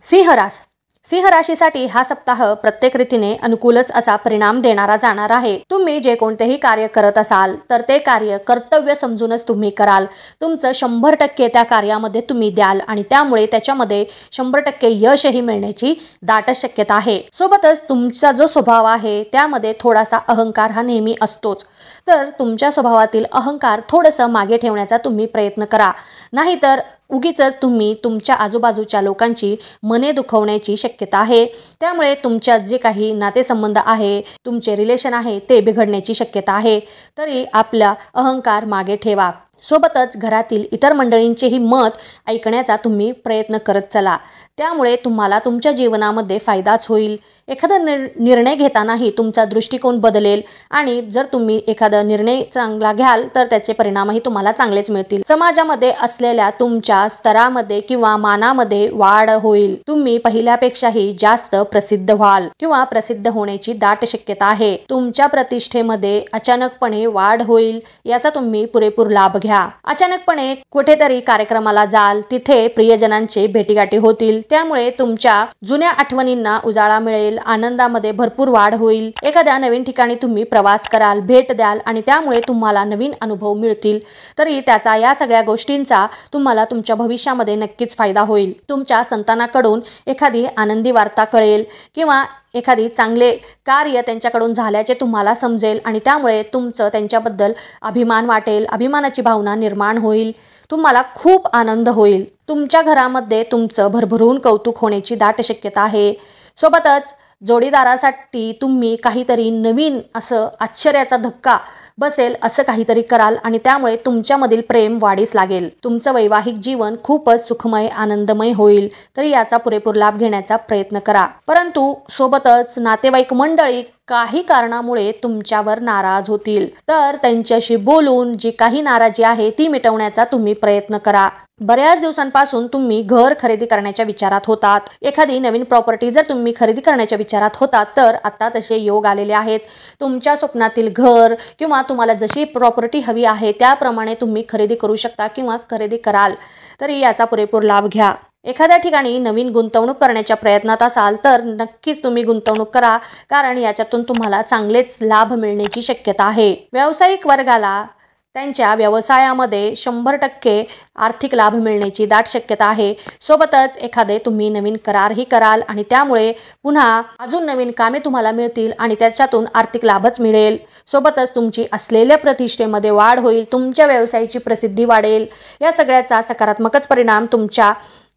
सिंह राशीसाठी हा सप्ताह प्रत्येक रीतीने अनुकूलच असा परिणाम देणारा जाणार आहे। तुम्ही जे कोणतेही कार्य करत असाल तर ते कार्य कर्तव्य समजूनच तुम्ही कराल। तुमचं 100% त्या कार्यामध्ये तुम्ही द्याल आणि त्यामुळे त्याच्यामध्ये 100% यशही मिळण्याची दाट शक्यता आहे। सोबतच तुमचा जो स्वभाव आहे त्यामध्ये थोडासा अहंकार हा नेहमी असतोच, तर तुमच्या स्वभावातील अहंकार थोडंसं मागे ठेवण्याचा तुम्ही प्रयत्न करा, नाहीतर उगीचच तुम्ही तुमच्या आजूबाजूच्या लोकांची मने दुखवण्याची शक्यता आहे। त्यामुळे तुमच्या जे काही नातेसंबंध आहे, तुमचे रिलेशन आहे ते बिघडण्याची शक्यता आहे। तरी आपला अहंकार मागे ठेवा। सोबतच घरातील इतर मंडळींचेही मत ऐकण्याचा तुम्ही प्रयत्न करत चला, त्यामुळे तुम्हाला तुमच्या जीवनामध्ये फायदाच होईल। एखादा निर्णय घेतानाही तुमचा दृष्टिकोन बदलेल आणि जर तुम्ही एखादा निर्णय चांगला घ्याल तर त्याचे परिणामही तुम्हाला चांगलेच मिळतील। समाजामध्ये असलेल्या तुमच्या स्तरामध्ये किंवा मानामध्ये वाढ होईल। तुम्ही पहिल्यापेक्षाही जास्त प्रसिद्ध व्हाल किंवा प्रसिद्ध होण्याची दाट शक्यता आहे। तुमच्या प्रतिष्ठेमध्ये अचानकपणे वाढ होईल, याचा तुम्ही पुरेपूर लाभ घ्या। अचानकपणे कुठेतरी कार्यक्रमाला जाल, तिथे प्रियजनांचे भेटीगाठी होतील, त्यामुळे तुमच्या जुन्या आठवणींना उजाळा मिळेल, आनंदामध्ये भरपूर वाढ होईल। एखाद्या नवीन ठिकाणी तुम्ही प्रवास कराल, भेट द्याल आणि त्यामुळे तुम्हाला नवीन अनुभव मिळतील। तरी त्याचा या सगळ्या गोष्टींचा तुम्हाला तुमच्या भविष्यामध्ये नक्कीच फायदा होईल। तुमच्या संतानाकडून एखादी आनंदी वार्ता कळेल किंवा एखादी चांगले कार्य त्यांच्याकडून झाल्याचे तुम्हाला समजेल आणि त्यामुळे तुमचं त्यांच्याबद्दल अभिमान वाटेल, अभिमानाची भावना निर्माण होईल, तुम्हाला खूप आनंद होईल। तुमच्या घरामध्ये तुमचं भरभरून कौतुक होण्याची दाट शक्यता आहे। सोबतच जोडीदारासाठी तुम्ही काहीतरी नवीन असं आश्चर्याचा धक्का बसेल असं काहीतरी कराल आणि त्यामुळे तुमच्यामधील प्रेम वाढीस लागेल। तुमचं वैवाहिक जीवन खूपच सुखमय आनंदमय होईल, तरी याचा पुरेपूर लाभ घेण्याचा प्रयत्न करा। परंतु सोबतच नातेवाईक मंडळी काही कारणामुळे तुमच्यावर नाराज होतील, तर त्यांच्याशी बोलून जी काही नाराजी आहे ती मिटवण्याचा तुम्ही प्रयत्न करा। बऱ्याच दिवसांपासून तुम्ही घर खरेदी करण्याच्या विचारात होतात, एखादी नवीन प्रॉपर्टी जर तुम्ही खरेदी करण्याच्या विचारात होतात तर आता तसे योग आलेले आहेत। तुमच्या स्वप्नातील घर किंवा तुम्हाला जशी प्रॉपर्टी हवी आहे त्याप्रमाणे तुम्ही खरेदी करू शकता किंवा खरेदी कराल, तरी याचा पुरेपूर लाभ घ्या। एखाद्या ठिकाणी नवीन गुंतवणूक करण्याच्या प्रयत्नात असाल तर नक्कीच तुम्ही गुंतवणूक करा, कारण याच्यातून तुम्हाला चांगलेच लाभ मिळण्याची शक्यता आहे। व्यावसायिक वर्गाला त्यांच्या व्यवसायामध्ये 100% आर्थिक लाभ मिळण्याची दाट शक्यता आहे। सोबतच एखादे तुम्ही नवीन करारही कराल आणि त्यामुळे पुन्हा अजून नवीन कामे तुम्हाला मिळतील आणि त्याच्यातून आर्थिक लाभच मिळेल। सोबतच तुमची असलेल्या प्रतिष्ठेमध्ये वाढ होईल, तुमच्या व्यवसायाची प्रसिद्धी वाढेल। या सगळ्याचा सकारात्मकच परिणाम तुमच्या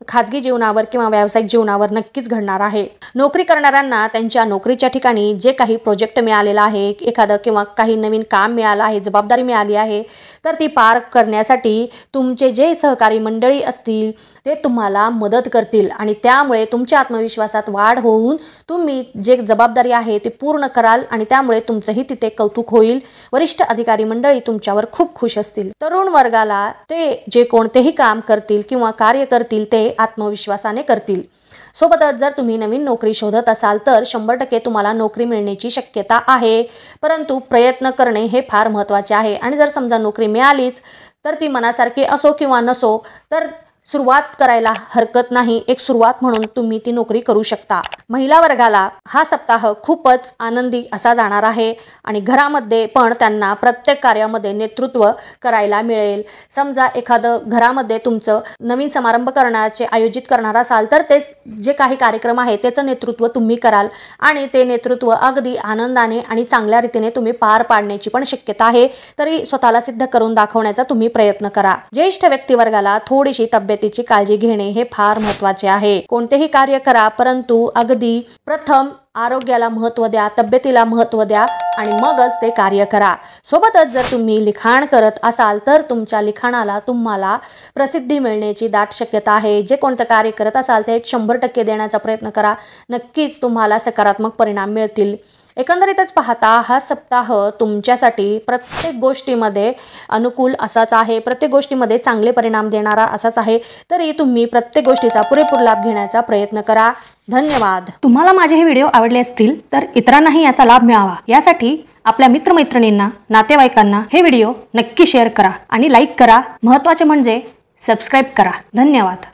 खाजगी जीवनावर किंवा व्यावसायिक जीवनावर नक्कीच घडणार आहे। नोकरी करणाऱ्यांना त्यांच्या नोकरीच्या ठिकाणी जे काही प्रोजेक्ट मिळालेला आहे, एखादं किंवा काही नवीन काम मिळालं आहे, जबाबदारी मिळाली आहे, तर ती पार करण्यासाठी तुमचे जे सहकारी मंडळी असतील ते तुम्हाला मदत करतील आणि त्यामुळे तुमच्या आत्मविश्वासात वाढ होऊन तुम्ही जे जबाबदारी आहे ती पूर्ण कराल आणि त्यामुळे तुमचंही तिथे कौतुक होईल। वरिष्ठ अधिकारी मंडळी तुमच्यावर खूप खुश असतील। तरुण वर्गाला ते जे कोणतेही काम करतील किंवा कार्य करतील ते आत्मविश्वासाने करतील। सोबतच जर तुम्ही नवीन नोकरी शोधत असाल तर 100% तुम्हाला नोकरी मिळण्याची शक्यता आहे, परंतु प्रयत्न करणे हे फार महत्त्वाचे आहे। आणि जर समजा नोकरी मिळालीच तर ती मनासारखी असो किंवा नसो, तर सुरुवात करायला हरकत नाही, एक सुरुवात म्हणून तुम्ही ती नोकरी करू शकता। महिला वर्गाला हा सप्ताह खूपच आनंदी असा जाणार आहे आणि घरामध्ये पण त्यांना प्रत्येक कार्यामध्ये नेतृत्व करायला मिळेल। समजा एखादं घरामध्ये तुमचं नवीन समारंभ करण्याचे आयोजित करणार असाल तर ते जे काही कार्यक्रम आहे त्याचं नेतृत्व तुम्ही कराल आणि ते नेतृत्व अगदी आनंदाने आणि चांगल्या रीतीने तुम्ही पार पाडण्याची पण शक्यता आहे। तरी स्वतःला सिद्ध करून दाखवण्याचा तुम्ही प्रयत्न करा। ज्येष्ठ व्यक्तिवर्गाला थोडीशी तब्येतीची काळजी घेणे हे फार महत्त्वाचे आहे। कोणतेही कार्य करा, परंतु अगदी प्रथम आरोग्याला महत्त्व द्या, तब्येतीला महत्त्व द्या आणि मगच ते कार्य करा। सोबतच जर तुम्ही लिखाण करत असाल तर तुमच्या लिखाणाला तुम्हाला प्रसिद्धी मिळण्याची दाट शक्यता आहे। जे कोणतं कार्य करत असाल ते 100% देण्याचा प्रयत्न करा, नक्कीच तुम्हाला सकारात्मक परिणाम मिळतील। एकंदरीतच पाहता हा सप्ताह तुमच्यासाठी प्रत्येक गोष्टीमध्ये अनुकूल असाच आहे, प्रत्येक गोष्टीमध्ये चांगले परिणाम देणारा असाच आहे। तरी तुम्ही प्रत्येक गोष्टीचा पुरेपूर लाभ घेण्याचा प्रयत्न करा। धन्यवाद। तुम्हाला माझे हे व्हिडिओ आवडले असतील तर इतरांनाही याचा लाभ मिळावा यासाठी आपल्या मित्रमैत्रिणींना, नातेवाईकांना हे व्हिडिओ नक्की शेअर करा आणि लाईक करा। महत्त्वाचे म्हणजे सबस्क्राइब करा। धन्यवाद।